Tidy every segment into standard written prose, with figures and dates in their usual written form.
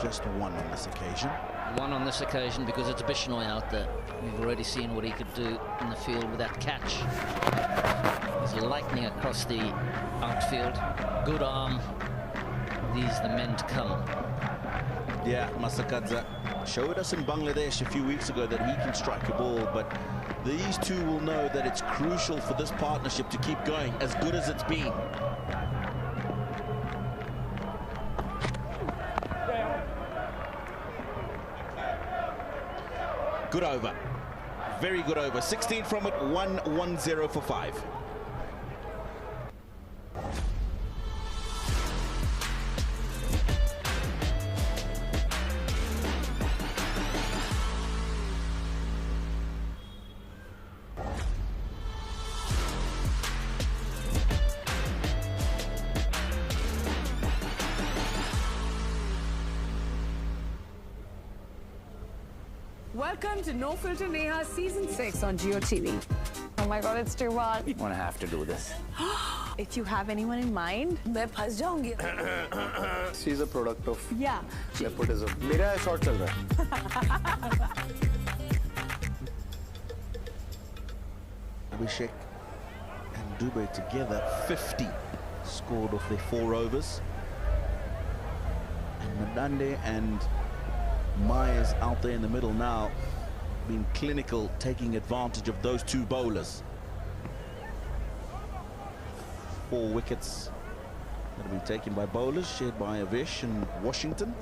Just one on this occasion. One on this occasion because it's Bishnoi out there. We've already seen what he could do in the field with that catch. He's lightning across the outfield. Good arm. These are the men to come. Yeah, Masakadza showed us in Bangladesh a few weeks ago that he can strike a ball, but these two will know that it's crucial for this partnership to keep going as good as it's been. Good over. Very good over. 16 from it, 1-1-0 for 5. Welcome to No Filter Neha Season 6 on JioTV. Oh my God, it's too hot. I'm gonna have to do this. If you have anyone in mind, मैं फंस जाऊंगी. She's a product of Yeah. nepotism. मेरा short चल रहा है. Abhishek and Dubé together, 50 scored off their 4 overs. And Madande and Myers out there in the middle now, being clinical, taking advantage of those two bowlers. 4 wickets that have been taken by bowlers, shared by Avish and Washington.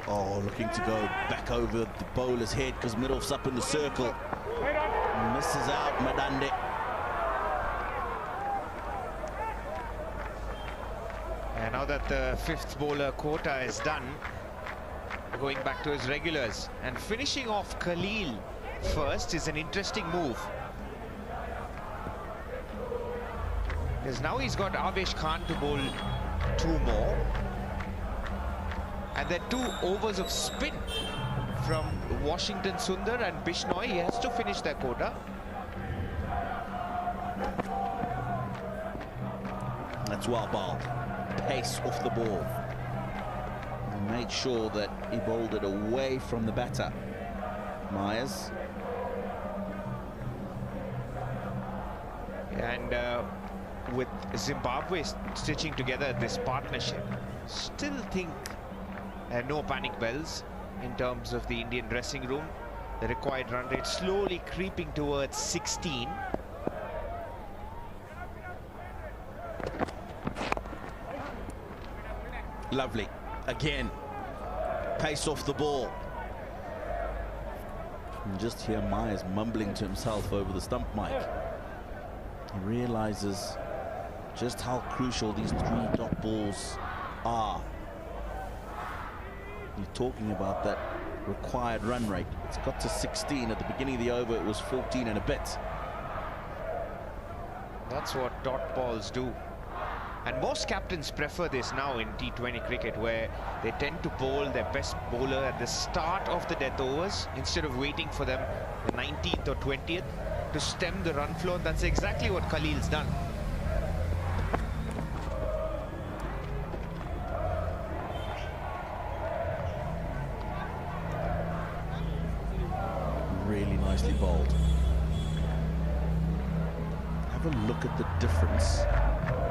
Oh, looking to go back over the bowler's head because Middle's up in the circle. Misses out, Madande. And now that the 5th bowler quota is done, going back to his regulars and finishing off Khalil first is an interesting move. Because now he's got Avesh Khan to bowl 2 more. And then 2 overs of spin from Washington Sundar and Bishnoi. He has to finish their quota. That's well bowled. Pace off the ball. He made sure that he bowled it away from the batter. Myers. And with Zimbabwe stitching together this partnership, still think no panic bells in terms of the Indian dressing room. The required run rate slowly creeping towards 16. Lovely. Again. Pace off the ball. And just hear Myers mumbling to himself over the stump mic. He realizes just how crucial these 3 dot balls are. You're talking about that required run rate. It's got to 16. At the beginning of the over, it was 14 and a bit. That's what dot balls do. And most captains prefer this now in T20 cricket, where they tend to bowl their best bowler at the start of the death overs instead of waiting for them the 19th or 20th to stem the run flow. That's exactly what Khalil's done. Really nicely bowled. Have a look at the difference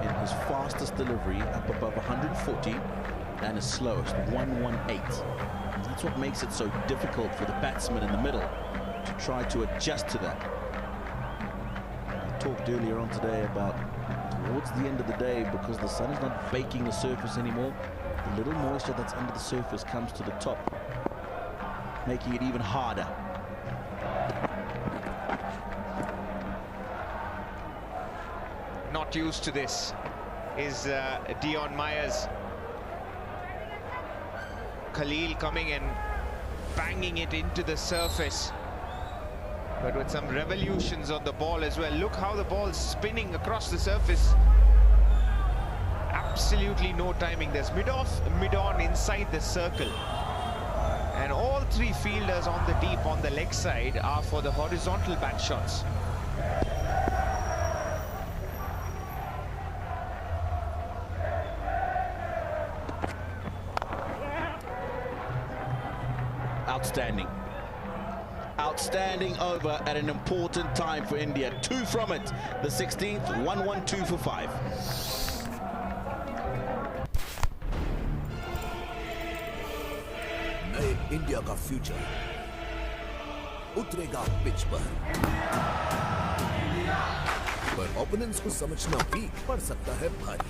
in his fastest delivery, up above 140, and his slowest, 118. That's what makes it so difficult for the batsman in the middle to try to adjust to that. I talked earlier on today about towards the end of the day, because the sun is not baking the surface anymore, the little moisture that's under the surface comes to the top, making it even harder. Not used to this is Dion Myers. Khalil coming and banging it into the surface, but with some revolutions on the ball as well. Look how the ball's spinning across the surface. Absolutely no timing. There's mid-off, mid-on inside the circle. And all three fielders on the deep, on the leg side, are for the horizontal back shots. Outstanding. Outstanding over at an important time for India. 2 from it. The 16th, 1-1-2 for 5. नए India का future उतरेगा pitch पर opponents को समझना भी पड़ सकता है भारी।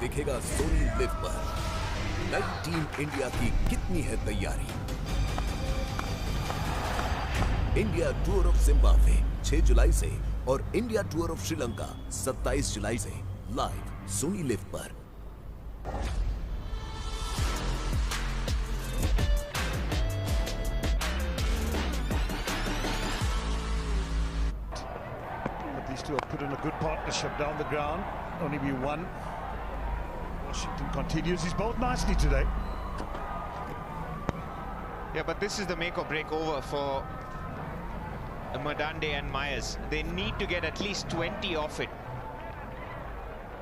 दिखेगा सोनी लिव पर नई टीम इंडिया की कितनी है तैयारी। इंडिया टूर ऑफ जिम्बाब्वे 6 जुलाई से और इंडिया टूर ऑफ श्रीलंका 27 जुलाई से लाइव सोनी लिव पर। These two have put in a good partnership down the ground. Only be one. Washington continues his bolt nicely today. Yeah, but this is the make or break over for Madande and Myers. They need to get at least 20 off it.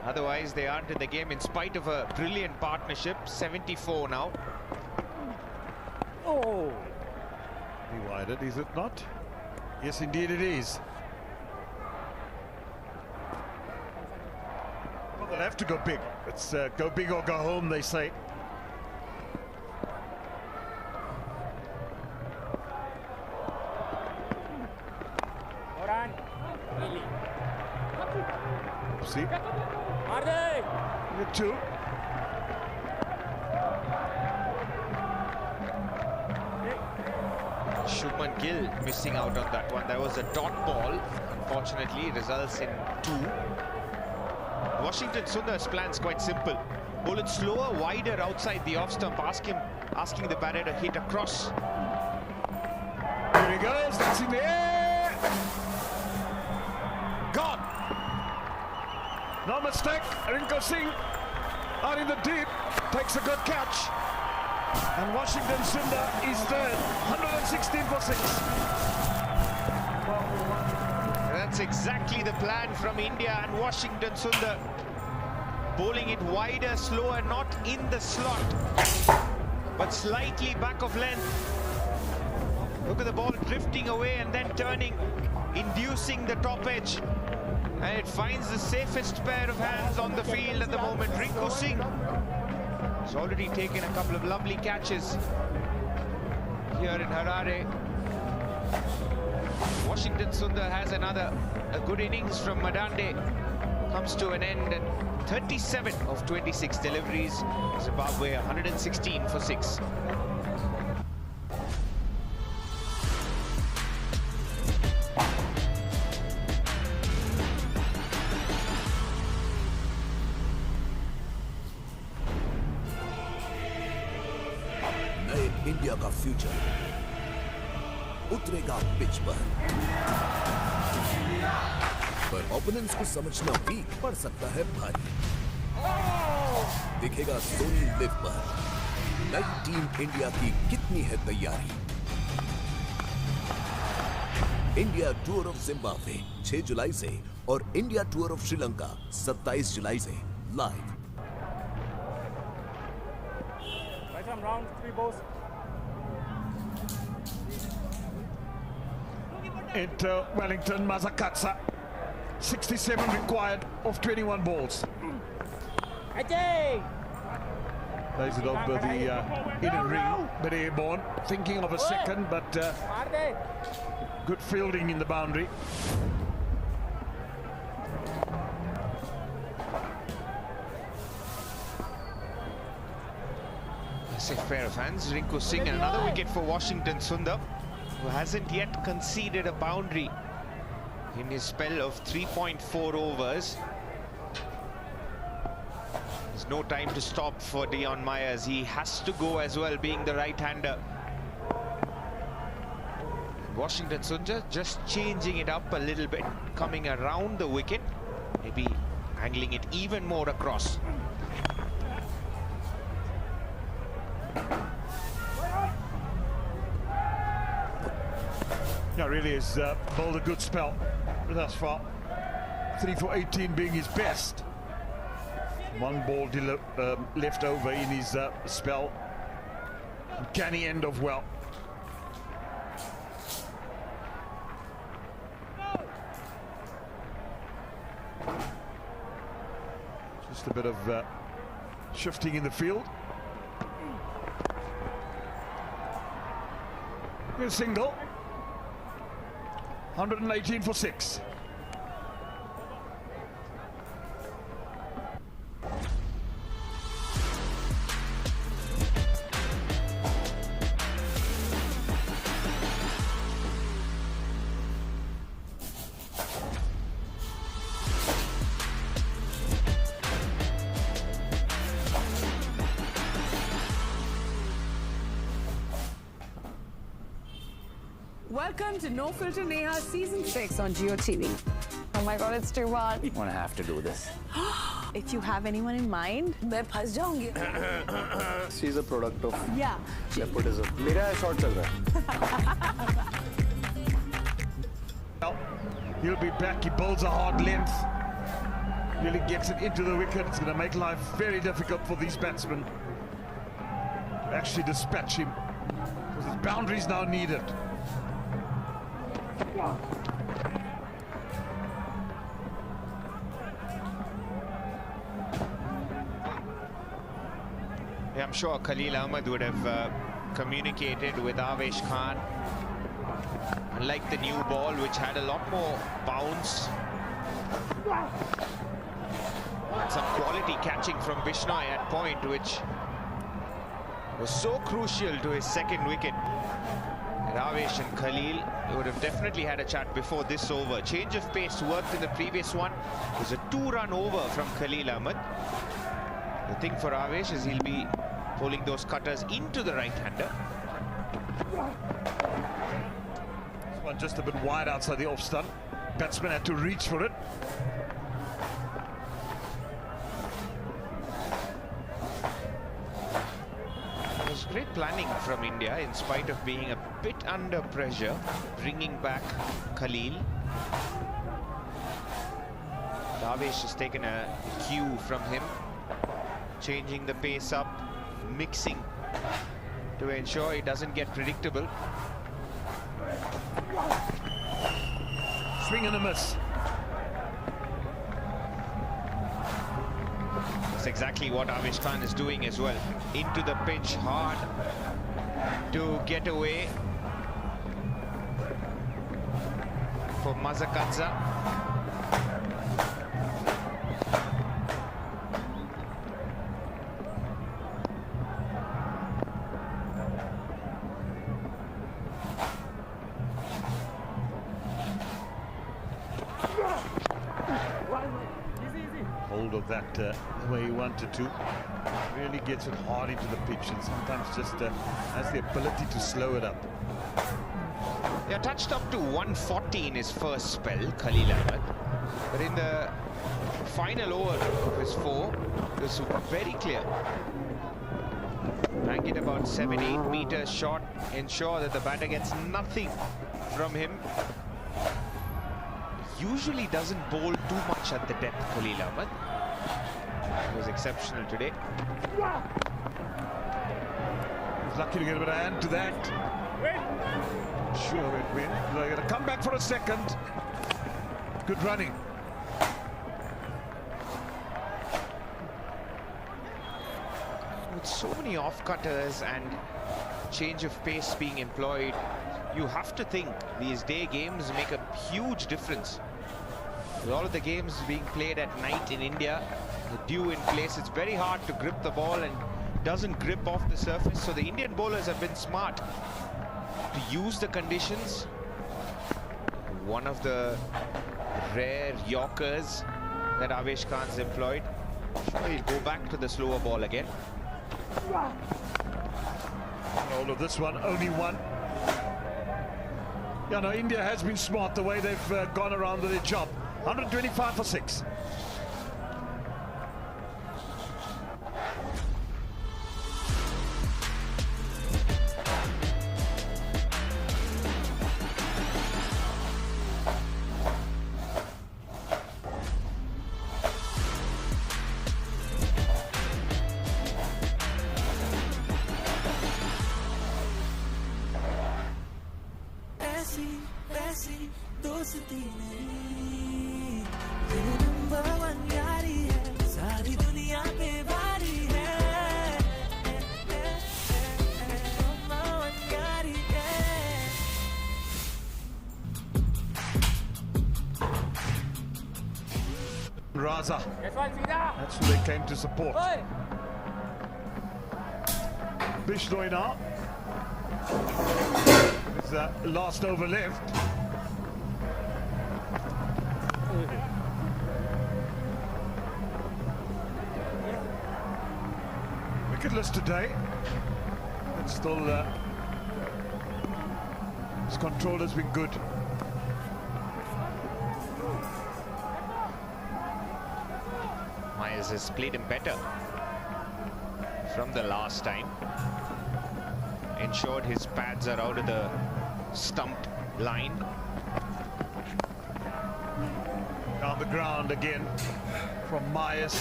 Otherwise, they aren't in the game in spite of a brilliant partnership. 74 now. Oh! Be widened, is it not? Yes, indeed it is. Well, they'll have to go big. It's go big or go home, they say. See? The two. Shubman Gill missing out on that one. That was a dot ball. Unfortunately, results in 2. Washington Sundar's plan's quite simple. Bowl it slower, wider outside the off stump. Asking the batter to hit across. Here he goes. That's in the air. Gone. No mistake. Rinku Singh out in the deep. Takes a good catch. And Washington Sundar is third. 116 for 6. That's exactly the plan from India and Washington Sundar. Bowling it wider, slower, not in the slot, but slightly back of length. Look at the ball drifting away and then turning, inducing the top edge. And it finds the safest pair of hands on the field at the moment. Rinku Singh has already taken a couple of lovely catches here in Harare. Washington Sundar has a good innings from Madande. Comes to an end and 37 of 26 deliveries. Zimbabwe 116 for 6. नए India का future उतरेगा pitch पर opponents को समझना भी पड़ सकता है भारी। दिखेगा सोनी लिव पर नई टीम इंडिया की कितनी है तैयारी। इंडिया टूर ऑफ जिम्बाब्वे 6 जुलाई से और इंडिया टूर ऑफ श्रीलंका 27 जुलाई से live. Into Wellington, Mazakatsa. 67 required of 21 balls. Lays it over the inner ring, but airborne. Thinking of a second, but good fielding in the boundary. A safe pair of hands. Rinku Singh and another wicket for Washington Sundar, who hasn't yet conceded a boundary in his spell of 3.4 overs. There's no time to stop for Dion Myers. He has to go as well, being the right-hander. Washington Sundar just changing it up a little bit, coming around the wicket, maybe angling it even more across. Yeah, really has bowled a good spell thus far. 3 for 18 being his best. One ball left over in his spell. Can he end off well? Just a bit of shifting in the field. A single. 118 for 6. Welcome to No Filter Neha Season 6 on JioTV. Oh my God, it's too hard. I'm gonna have to do this. If you have anyone in mind, मैं फंस जाऊंगी. She's a product of Yeah. nepotism. मेरा short चल रहा है. Well, he'll be back. He bowls a hard length. Really gets it into the wicket. It's going to make life very difficult for these batsmen. Actually dispatch him. Because his boundaries now needed. Yeah, I'm sure Khalil Ahmed would have communicated with Avesh Khan. Unlike the new ball, which had a lot more bounce. Some quality catching from Bishnoi at point, which was so crucial to his second wicket. And Avesh and Khalil would have definitely had a chat before this over. Change of pace worked in the previous one. It was a 2-run over from Khalil Ahmed. The thing for Avesh is he'll be pulling those cutters into the right-hander. This one just a bit wide outside the off-stump. Batsman had to reach for it. It was great planning from India in spite of being a bit under pressure, bringing back Khalil. Avesh has taken a cue from him, changing the pace up, mixing to ensure he doesn't get predictable. Swing and a miss. That's exactly what Avesh Khan is doing as well. Into the pitch hard to get away for Mazakadza. Hold of that the way he wanted to. Really gets it hard into the pitch and sometimes just has the ability to slow it up. Yeah, touched up to 140 in his first spell, Khalil Ahmed. But in the final over of his 4, it was very clear. Rank it about 7-8 meters short, ensure that the batter gets nothing from him. Usually doesn't bowl too much at the depth, Khalil Ahmed. He was exceptional today. He's lucky to get a bit of hand to that. Sure it win. They're going to come back for a second. Good running. With so many off-cutters and change of pace being employed, you have to think these day games make a huge difference. With all of the games being played at night in India, the dew in place, it's very hard to grip the ball and doesn't grip off the surface. So the Indian bowlers have been smart to use the conditions. One of the rare Yorkers that Avesh Khan's employed. Sure, he'll go back to the slower ball again. All of this one, only one. Yeah, no, India has been smart the way they've gone around with their job. 125 for 6. Raza. That's who they came to support. Bishnoi now. It's the last over left. Wicketless today. But still, his control has been good. Myers has played him better from the last time. Ensured his pads are out of the stump line. Down the ground again from Myers.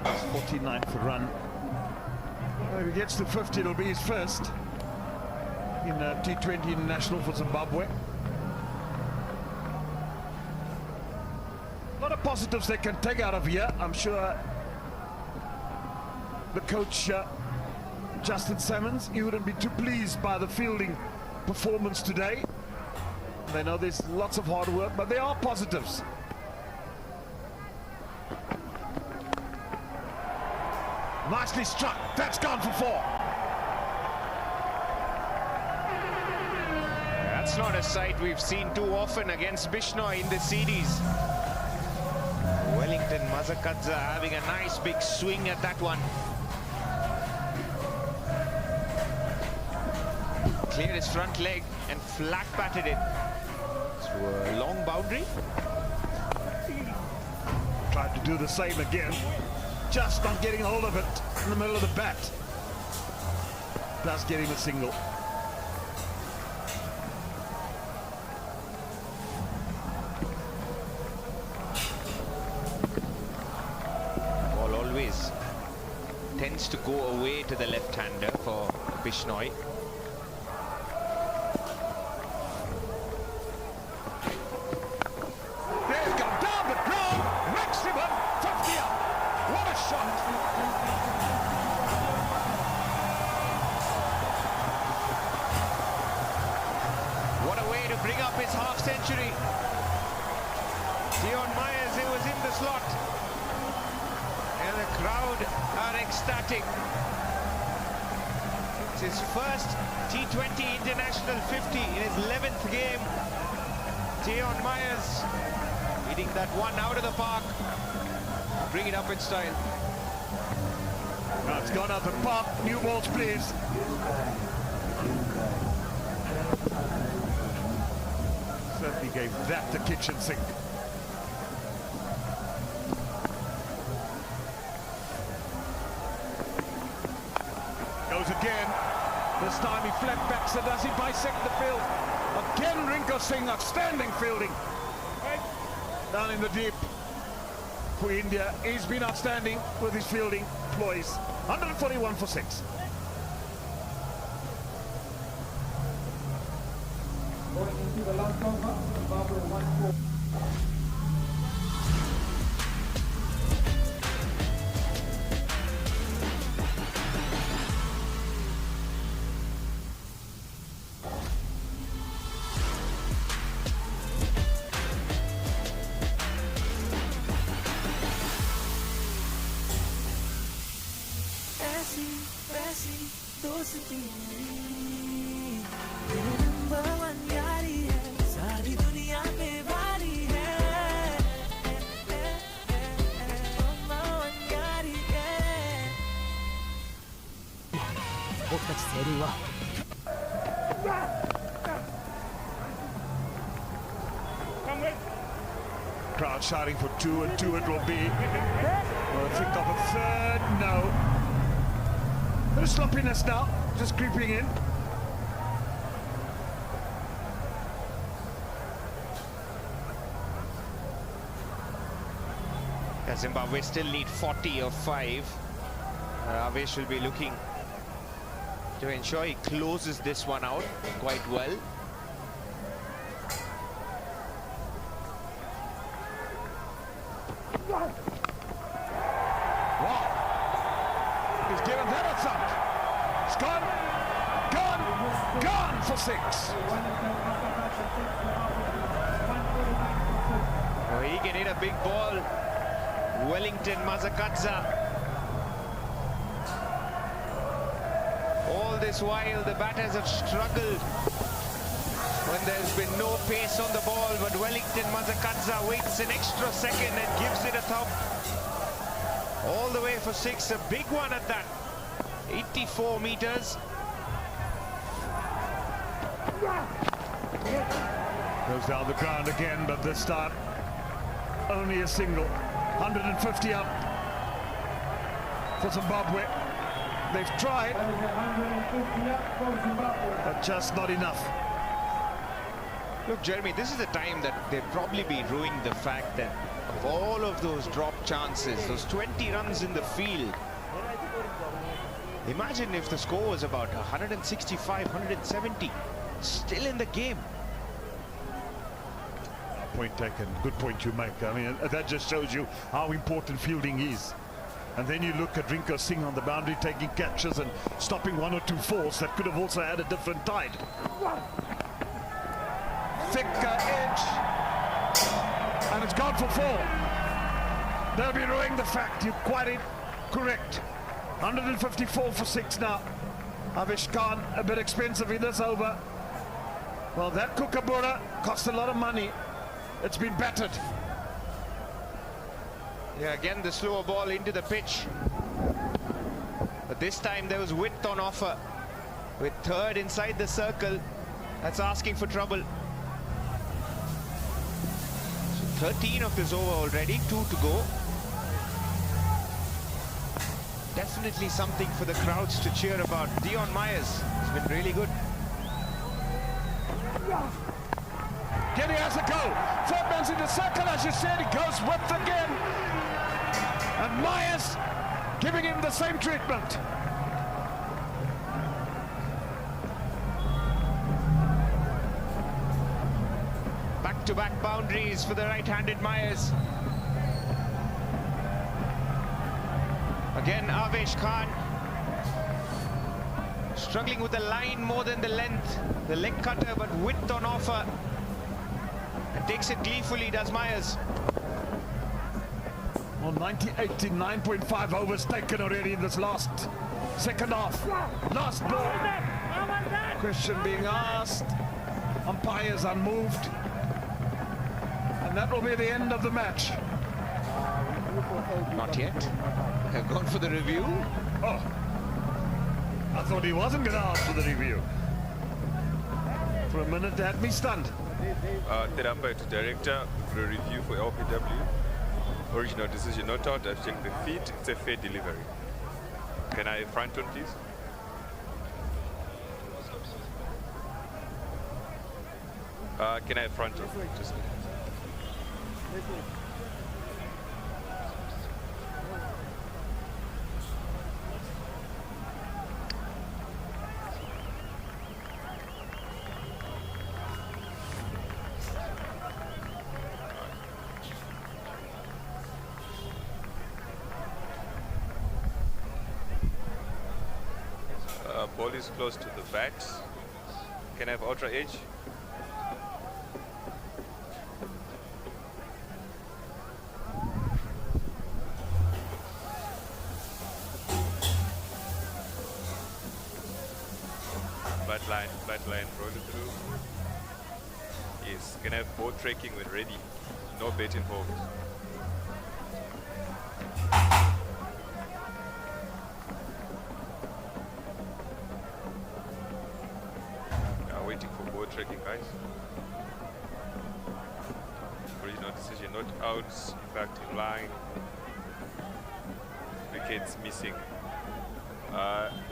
His 49th run. Well, if he gets to 50, it'll be his first in T20 International for Zimbabwe. A lot of positives they can take out of here. I'm sure the coach, Justin Salmons, he wouldn't be too pleased by the fielding performance today. They know there's lots of hard work, but there are positives. Nicely struck. That's gone for 4. That's not a sight we've seen too often against Bishnoi in the series. Wellington Mazakadza having a nice big swing at that one. Cleared his front leg and flat batted it through a long boundary. Tried to do the same again. Just not getting hold of it in the middle of the bat. Does get him a single. Ball always tends to go away to the left-hander for Bishnoi. What a way to bring up his half-century. Dion Myers, it was in the slot. And the crowd are ecstatic. It's his first T20 International 50 in his 11th game. Dion Myers hitting that one out of the park. Bring it up in style. Now it's gone out the park. New balls, please. Certainly gave that the kitchen sink. Goes again. This time he flat backs it. Does he bisect the field? Again, Rinko Singh, outstanding fielding. Down in the deep. For India, he's been outstanding with his fielding ploys. 141 for 6. Crowd shouting for 2 and 2 it will be. We'll think of a third. No. Bit of sloppiness now, just creeping in. Zimbabwe still need 40 of 5. Avesh will be looking to ensure he closes this one out quite well. Gone for 6. Oh, he can hit a big ball. Wellington Mazakadza. All this while, the batters have struggled when there's been no pace on the ball, but Wellington Mazakadza waits an extra second and gives it a thump. All the way for 6, a big one at that. 84 meters. Goes down the ground again, but this time only a single. 150 up for Zimbabwe. They've tried, but just not enough. Look, Jeremy, this is the time that they'd probably be ruining the fact that of all of those drop chances, those 20 runs in the field, imagine if the score was about 165, 170, still in the game. Point taken. Good point you make. I mean, that just shows you how important fielding is. And then you look at Rinko Singh on the boundary taking catches and stopping 1 or 2 falls that could have also had a different tide. Thicker edge. And it's gone for 4. They'll be ruining the fact. You're quite correct. 154 for 6 now. Avish Khan a bit expensive in this over. Well, that Kookaburra cost a lot of money. It's been battered. Yeah, again the slower ball into the pitch. But this time there was width on offer. With 3rd inside the circle, that's asking for trouble. So 13 of this over already, 2 to go. Definitely something for the crowds to cheer about. Dion Myers has been really good. Kenny has a go. Third man's in the circle, as you said. He goes width again. And Myers giving him the same treatment. Back-to-back boundaries for the right-handed Myers. Again, Avesh Khan struggling with the line more than the length. The leg cutter, but width on offer. And takes it gleefully, does Myers. Well, 89.5 overs taken already in this second half. Last ball. Question being asked. Umpires unmoved. And that will be the end of the match. Not yet. Have gone for the review. Oh, I thought he wasn't going to ask for the review. For a minute, that had me stunned. Thirupathaiah to director for a review for LPW. Original decision not out. I've checked the feet. It's a fair delivery. Can I front on, please? Can I front on? Just ball is close to the bat. Can I have ultra edge? Bat line, roll it through. Yes, can I have board tracking when ready? No bait involved. Waiting for board tracking, guys. Original decision not out, in fact in line. Wickets missing.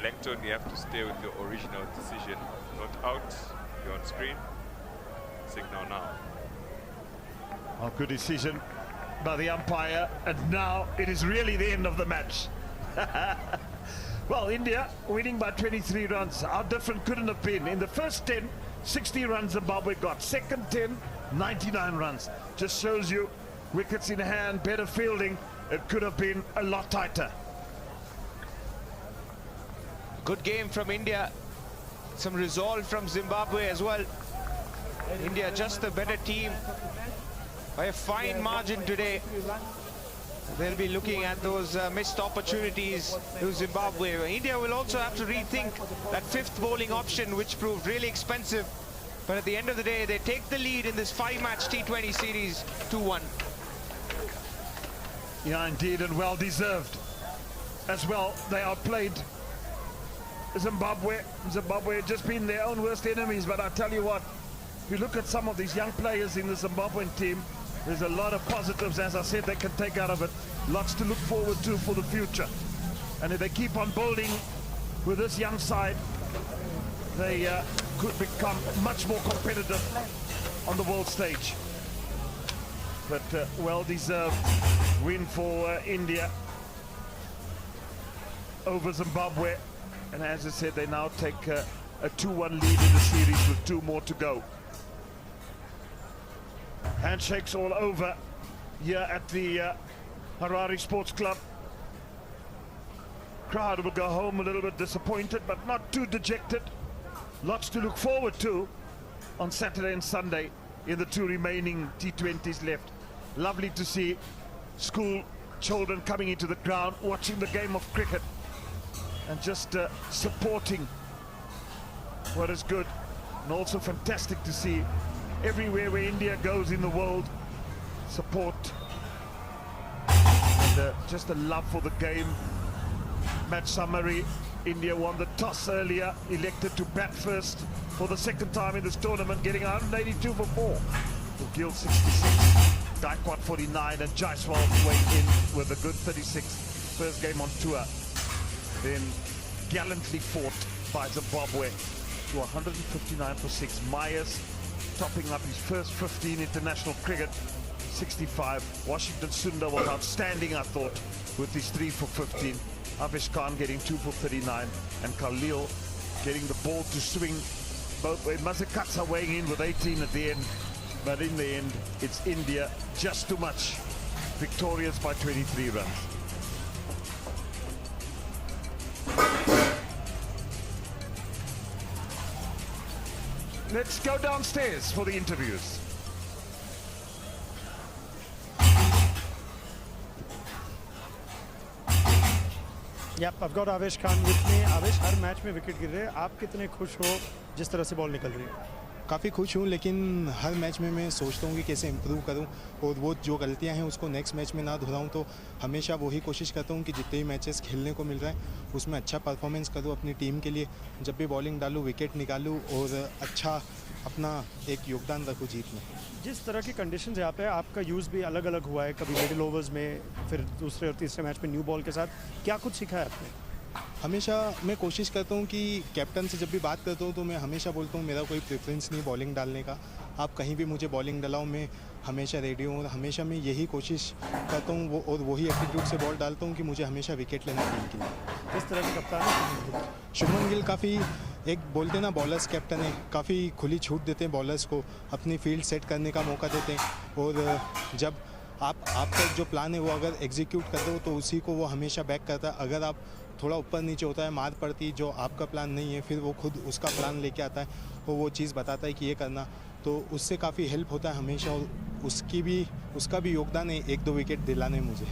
Langton, you have to stay with your original decision. Not out, you're on screen. Signal now. Oh, good decision by the umpire, and now it is really the end of the match. Well, India winning by 23 runs. How different couldn't have been. In the first 10, 60 runs Zimbabwe got. Second 10, 99 runs. Just shows you wickets in hand, better fielding. It could have been a lot tighter. Good game from India. some resolve from Zimbabwe as well. India just the better team by a fine margin today. They'll be looking at those missed opportunities to Zimbabwe. India will also have to rethink that fifth bowling option, which proved really expensive. But at the end of the day, they take the lead in this 5-match T20 series 2-1. Yeah, indeed, and well deserved as well. They outplayed Zimbabwe. Zimbabwe had just been their own worst enemies, but I tell you what, if you look at some of these young players in the Zimbabwean team, there's a lot of positives, as I said, they can take out of it. Lots to look forward to for the future. And if they keep on building with this young side, they could become much more competitive on the world stage. But well-deserved win for India over Zimbabwe. And as I said, they now take a 2-1 lead in the series with 2 more to go. Handshakes all over here at the Harare Sports Club. Crowd will go home a little bit disappointed, but not too dejected. Lots to look forward to on Saturday and Sunday in the 2 remaining T20s left. Lovely to see school children coming into the ground, watching the game of cricket and just supporting what is good. And also fantastic to see everywhere where India goes in the world, support and just a love for the game. Match summary: India won the toss earlier, elected to bat first for the 2nd time in this tournament, getting 182 for 4. Gill 66, Gaikwad 49, and Jaiswal weighing in with a good 36. First game on tour. Then gallantly fought by Zimbabwe to 159 for 6. Myers topping up his first 15 international cricket, 65. Washington Sundar was outstanding, I thought, with his 3 for 15. Avesh Khan getting 2 for 39, and Khalil getting the ball to swing both ways. Mazakatsa weighing in with 18 at the end, but in the end, it's India just too much. Victorious by 23 runs. Let's go downstairs for the interviews. Yep, I've got Avesh Khan with me. Avesh, her match में wicket गिर रहे हैं, आप कितने खुश हो जिस तरह से बॉल निकल रही है? काफ़ी खुश हूँ, लेकिन हर मैच में मैं सोचता हूँ कि कैसे इम्प्रूव करूँ और वो जो गलतियाँ हैं उसको नेक्स्ट मैच में ना दोहराऊँ। तो हमेशा वही कोशिश करता हूँ कि जितने भी मैचेस खेलने को मिल रहा है उसमें अच्छा परफॉर्मेंस करूँ अपनी टीम के लिए। जब भी बॉलिंग डालूँ, विकेट निकालूँ और अच्छा अपना एक योगदान रखूँ जीत में। जिस तरह की कंडीशंस यहाँ पे आपका यूज़ भी अलग अलग हुआ है, कभी मिडिल ओवर्स में, फिर दूसरे और तीसरे मैच में न्यू बॉल के साथ, क्या कुछ सीखा है आपने? हमेशा मैं कोशिश करता हूँ कि कैप्टन से जब भी बात करता हूँ तो मैं हमेशा बोलता हूँ मेरा कोई प्रेफरेंस नहीं बॉलिंग डालने का, आप कहीं भी मुझे बॉलिंग डालाओ, मैं हमेशा रेडी हूँ। और हमेशा मैं यही कोशिश करता हूँ वो और वही एटीट्यूड से बॉल डालता हूँ कि मुझे हमेशा विकेट लेना टीम के लिए। किस तरह के कप्तान है? शुभमन गिल काफ़ी एक बोलते ना बॉलर्स कैप्टन है, काफ़ी खुली छूट देते हैं बॉलर्स को, अपनी फील्ड सेट करने का मौका देते हैं और जब आपका जो प्लान है वो अगर एग्जीक्यूट कर दो तो उसी को वो हमेशा बैक करता है। अगर आप थोड़ा ऊपर नीचे होता है, मार पड़ती जो आपका प्लान नहीं है, फिर वो खुद उसका प्लान लेके आता है और वो चीज़ बताता है कि ये करना, तो उससे काफ़ी हेल्प होता है हमेशा और उसका भी योगदान है 1-2 विकेट दिलाने मुझे।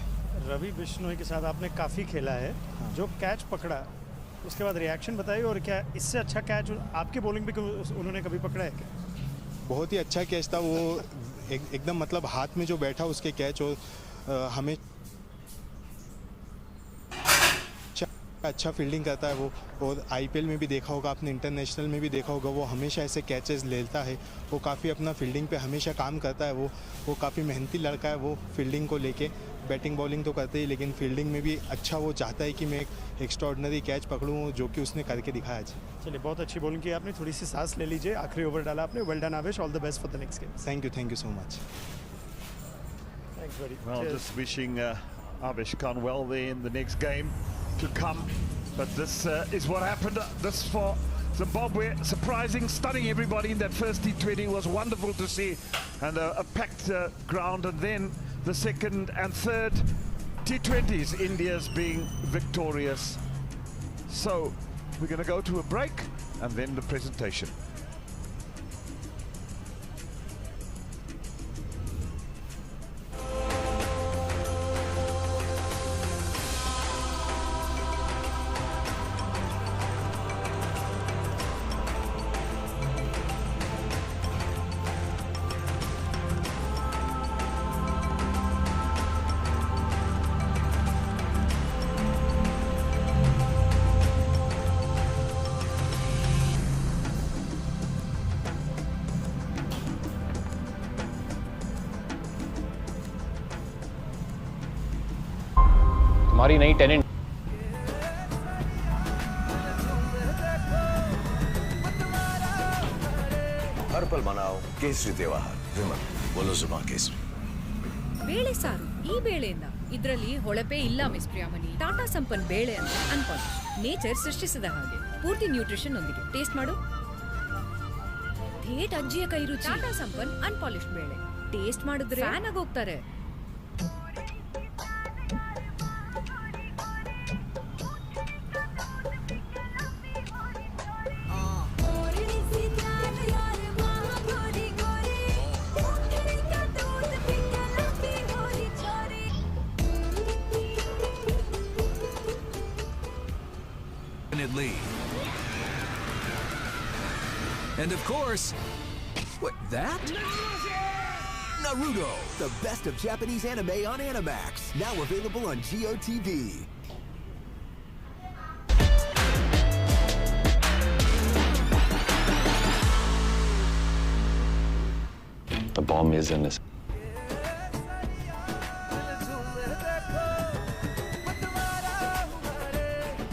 रवि बिश्नोई के साथ आपने काफ़ी खेला है, जो कैच पकड़ा उसके बाद रिएक्शन बताइए, और क्या इससे अच्छा कैच आपकी बॉलिंग भी उन्होंने कभी पकड़ा है क्या? बहुत ही अच्छा कैच था वो, एकदम मतलब हाथ में जो बैठा उसके कैच, और हमें अच्छा फील्डिंग करता है वो। और आईपीएल में भी देखा होगा आपने, इंटरनेशनल में भी देखा होगा, वो हमेशा ऐसे कैचेस लेता है। वो काफ़ी अपना फील्डिंग पे हमेशा काम करता है, वो काफ़ी मेहनती लड़का है वो फील्डिंग को लेके। बैटिंग बॉलिंग तो करते ही, लेकिन फील्डिंग में भी अच्छा वो चाहता है कि मैं एक एक्स्ट्राऑर्डिनरी कैच पकड़ूँ, जो कि उसने करके दिखाया आज। चलिए, बहुत अच्छी बॉलिंग की आपने, थोड़ी सी सांस ले लीजिए, आखिरी ओवर डाला आपने। वेल डन आवेश, all the best for the next game. Thank you so much. Thanks, buddy. Well, Cheers. just wishing Avesh Khan well there in the next game to come. But this is what happened. This for Zimbabwe. Surprising, stunning everybody in that first T20 was wonderful to see. And a packed ground. And then the second and third T20s, India's being victorious. So we're going to go to a break. and then the presentation. हमारी नई tenant हर पल मनाओ केसरी त्योहार विमल बोलो जुबां केसरी ಬೇಳೆ ಸಾರು ಈ ಬೇಳೆಯಿಂದ ಇದರಲ್ಲಿ ಹೊಳಪೇ ಇಲ್ಲ ಮಿಸ್ ಪ್ರಿಯಾಮಣಿ. ಟಾಟಾ ಸಂಪನ್ ಬೇಳೆ ಅಂದ್ರೆ ಅನ್ಪಾಲಿಶ್, ನೇಚರ್ ಸೃಷ್ಟಿಸಿದ ಹಾಗೆ ಪೂರ್ತಿ ನ್ಯೂಟ್ರಿಷನ್ ಒಂದಿಗೆ. ಟೇಸ್ಟ್ ಮಾಡು. ಥೇಟ್ ಅಜ್ಜಿಯ ಕೈ ರುಚಿ. ಟಾಟಾ ಸಂಪನ್ ಅನ್ಪಾಲಿಶ್ ಬೇಳೆ ಟೇಸ್ಟ್ ಮಾಡಿದ್ರೆ fan ಆಗೋಗ್ತಾರೆ. And of course, what, that? Naruto, the best of Japanese anime on Animax, now available on JioTV. The bomb is in this.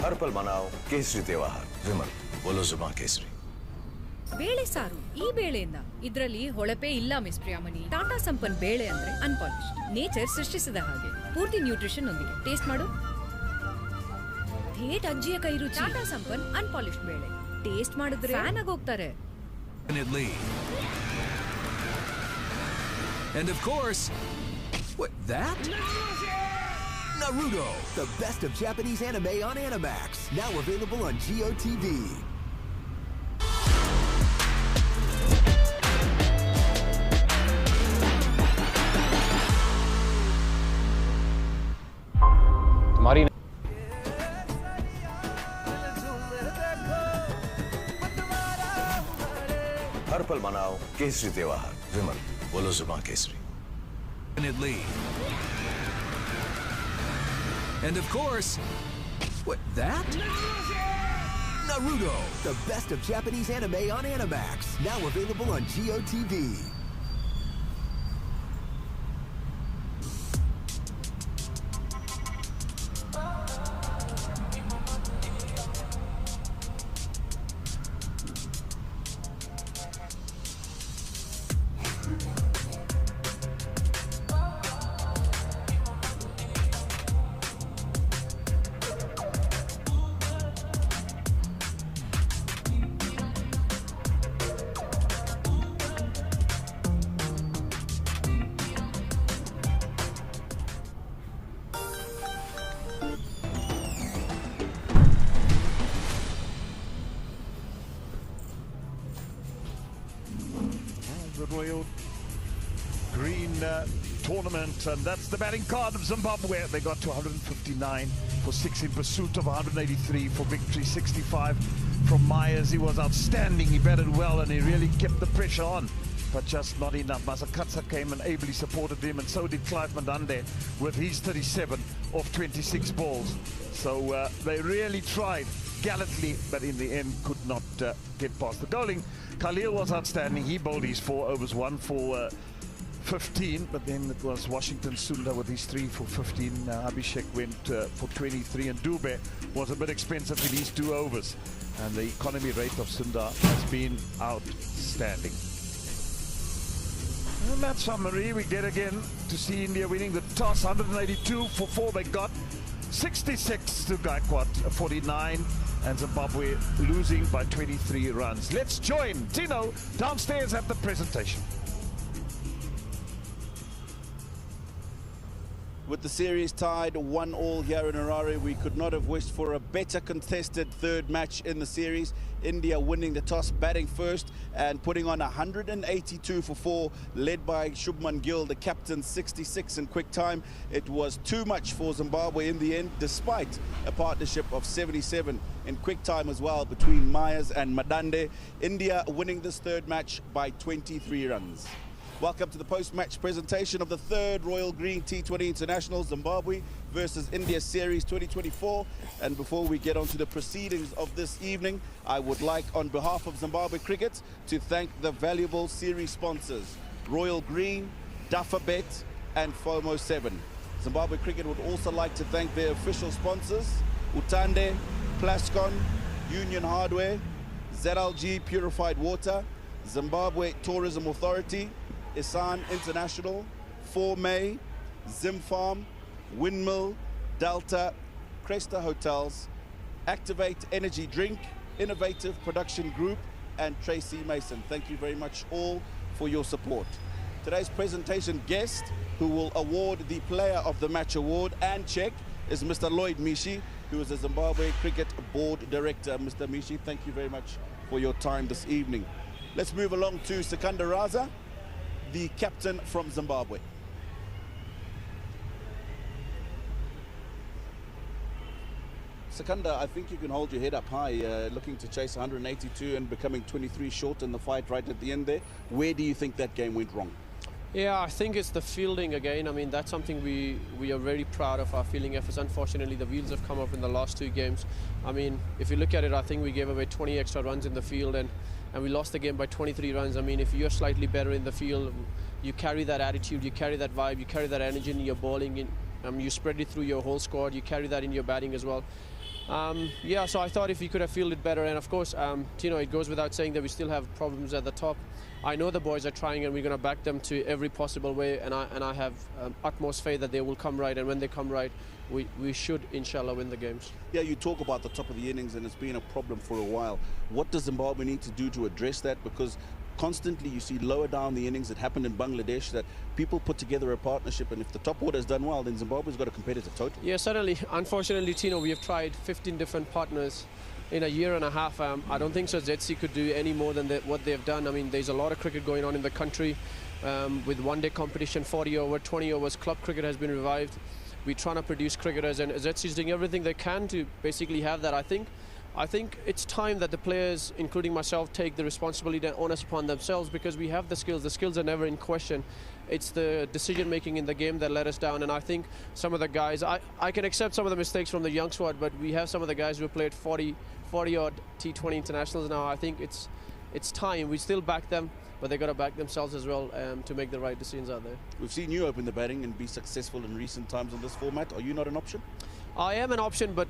हर पल मनाओ केसरी त्योहार विमल बोलो जुबां केसरी ಬೇಳೆ ಸಾರು ಈ ಬೇಳೆಯಿಂದ ಇದರಲ್ಲಿ ಹೊಳಪೇ ಇಲ್ಲ ಮಿಸ್ ಪ್ರಿಯಾಮಣಿ. ಟಾಟಾ ಸಂಪನ್ ಬೇಳೆ ಅಂದ್ರೆ ಅನ್ಪಾಲಿಶ್, ನೇಚರ್ ಸೃಷ್ಟಿಸಿದ ಹಾಗೆ ಪೂರ್ತಿ ನ್ಯೂಟ್ರಿಷನ್ ಒಂದಿಗೆ. ಟೇಸ್ಟ್ ಮಾಡು. ಥೇಟ್ ಅಜ್ಜಿಯ ಕೈ ರುಚಿ. ಟಾಟಾ ಸಂಪನ್ ಅನ್ಪಾಲಿಶ್ ಬೇಳೆ ಟೇಸ್ಟ್ ಮಾಡಿದ್ರೆ fan ಆಗೋಗ್ತಾರೆ. And of course, what, that? Naruto, the best of Japanese anime on Animax, now available on JioTV. हमारी हर पल मनाओ केसरी त्योहार विमल बोलो जुबां Kesari And of course, what, that? Naruto, the best of Japanese anime on Animax, now available on JioTV. The Royal Green tournament, and that's the batting card of Zimbabwe. They got to 159 for 6 in pursuit of 183 for victory. 65 from Myers. He was outstanding. He batted well and he really kept the pressure on, but just not enough. Masakatsa came and ably supported him, and so did Clive Mandande with his 37 of 26 balls. So they really tried gallantly, but in the end could not get past the bowling. Khalil was outstanding. He bowled his 4 overs, 1 for 15, but then it was Washington Sundar with his 3 for 15. Abhishek went for 23, and Dubé was a bit expensive in his 2 overs. And the economy rate of Sundar has been outstanding. And that summary, we get again to see India winning the toss. 182 for 4 they got. 66 to Gaikwad, 49, and Zimbabwe losing by 23 runs. Let's join Tino downstairs at the presentation. With the series tied 1-1 here in Harare, we could not have wished for a better contested third match in the series. India winning the toss, batting first and putting on 182 for 4, led by Shubman Gill, the captain, 66 in quick time. It was too much for Zimbabwe in the end, despite a partnership of 77 in quick time as well between Myers and Madande. India winning this third match by 23 runs. Welcome to the post-match presentation of the third Royal Green T20 International, Zimbabwe versus India Series 2024. And before we get on to the proceedings of this evening, I would like, on behalf of Zimbabwe Cricket, to thank the valuable series sponsors, Royal Green, Duffabet and FOMO 7. Zimbabwe Cricket would also like to thank their official sponsors, Utande, Plascon, Union Hardware, ZLG Purified Water, Zimbabwe Tourism Authority, Isan International, 4May, Zim Farm, Windmill, Delta, Cresta Hotels, Activate Energy Drink, Innovative Production Group, and Tracy Mason. Thank you very much all for your support. Today's presentation guest, who will award the Player of the Match award and check, is Mr. Lloyd Mishi, who is the Zimbabwe Cricket Board Director. Mr. Mishi, thank you very much for your time this evening. Let's move along to Sikandar Raza, the captain from Zimbabwe. Sikandar, I think you can hold your head up high, looking to chase 182 and becoming 23 short in the fight right at the end there. Where do you think that game went wrong? Yeah, I think it's the fielding again. I mean, that's something we are very proud of, our fielding efforts. Unfortunately, the wheels have come up in the last 2 games. I mean, if you look at it, I think we gave away 20 extra runs in the field and we lost the game by 23 runs. I mean, if you're slightly better in the field, you carry that attitude, you carry that vibe, you carry that energy in your bowling, you spread it through your whole squad, you carry that in your batting as well. Yeah, so I thought if we could have fielded better, and of course, it goes without saying that we still have problems at the top. I know the boys are trying and we're going to back them to every possible way, and I have utmost faith that they will come right, and when they come right, we should, inshallah, win the games. Yeah, you talk about the top of the innings and it's been a problem for a while. What does Zimbabwe need to do to address that? Because constantly you see lower down the innings, it happened in Bangladesh, that people put together a partnership, and if the top order has done well, then Zimbabwe's got a competitive total. Yeah, certainly. Unfortunately, Tino, we have tried 15 different partners in a year and a half. I don't think so ZC could do any more than what they've done. I mean, there's a lot of cricket going on in the country with one-day competition, 40 over, 20 overs. Club cricket has been revived. We're trying to produce cricketers, and ZC is doing everything they can to basically have that. I think it's time that the players, including myself, take the responsibility and onus upon themselves, because we have the skills. The skills are never in question. It's the decision-making in the game that let us down, and I think some of the guys, I can accept some of the mistakes from the young squad, but we have some of the guys who have played 40-odd T20 internationals now. I think it's time. We still back them, but they got to back themselves as well to make the right decisions out there. We've seen you open the batting and be successful in recent times on this format. Are you not an option? I am an option, but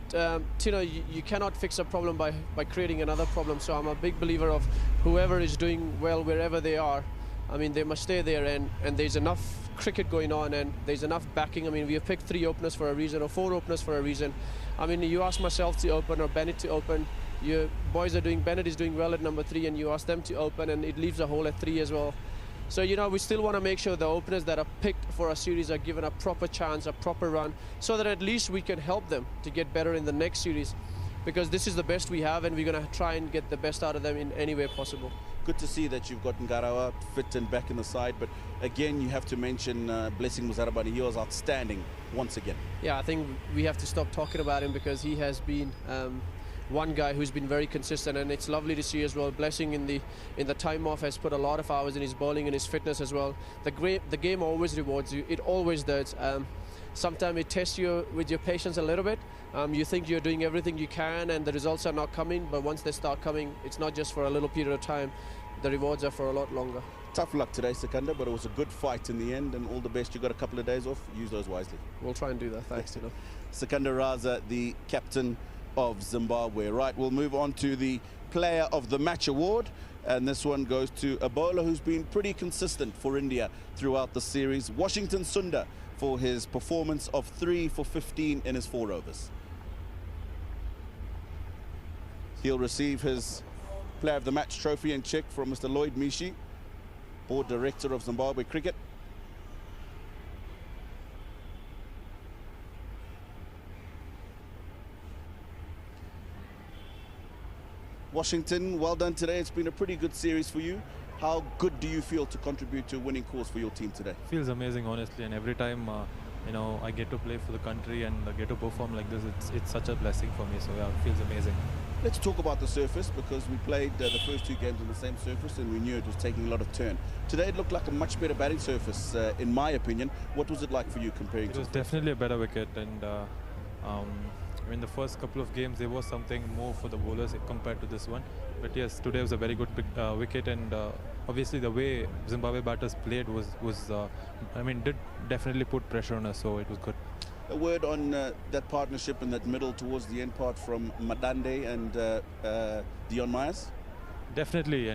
you cannot fix a problem by creating another problem. So I'm a big believer of whoever is doing well wherever they are. I mean, they must stay there, and there's enough cricket going on and there's enough backing. I mean, we have picked 3 openers for a reason, or 4 openers for a reason. I mean, you ask myself to open or Bennett to open. Your boys are Bennett is doing well at number 3, and you ask them to open, and it leaves a hole at 3 as well. So, we still want to make sure the openers that are picked for a series are given a proper chance, a proper run, so that at least we can help them to get better in the next series, because this is the best we have, and we're going to try and get the best out of them in any way possible. Good to see that you've gotten Ngarawa fit and back in the side, but again, you have to mention Blessing Muzarabani. He was outstanding once again. Yeah, I think we have to stop talking about him, because he has been one guy who's been very consistent, and it's lovely to see as well. Blessing in the time off has put a lot of hours in his bowling and his fitness as well. The game always rewards you. It always does. Sometimes it tests you with your patience a little bit. You think you're doing everything you can and the results are not coming, but once they start coming, it's not just for a little period of time. The rewards are for a lot longer. Tough luck today, Sikandar, but it was a good fight in the end, and all the best. You got a couple of days off. Use those wisely. We'll try and do that. Thanks, Tino. Sikandar Raza, the captain of Zimbabwe. Right, we'll move on to the Player of the Match award, and this one goes to a bowler who's been pretty consistent for India throughout the series, Washington Sundar, for his performance of 3 for 15 in his 4 overs. He'll receive his Player of the Match trophy and check from Mr. Lloyd Mishi, Board Director of Zimbabwe Cricket. Washington, well done today. It's been a pretty good series for you. How good do you feel to contribute to a winning cause for your team today? Feels amazing, honestly, and every time I get to play for the country and get to perform like this, it's such a blessing for me. So yeah, it feels amazing. Let's talk about the surface, because we played the first two games on the same surface and we knew it was taking a lot of turn. Today it looked like a much better batting surface, in my opinion. What was it like for you comparing to? It was definitely a better wicket, and in the first couple of games there was something more for the bowlers compared to this one. But yes, today was a very good wicket, and obviously the way Zimbabwe batters played did definitely put pressure on us, so it was good. A word on that partnership in that middle towards the end part from Madande and Dion Myers? Definitely,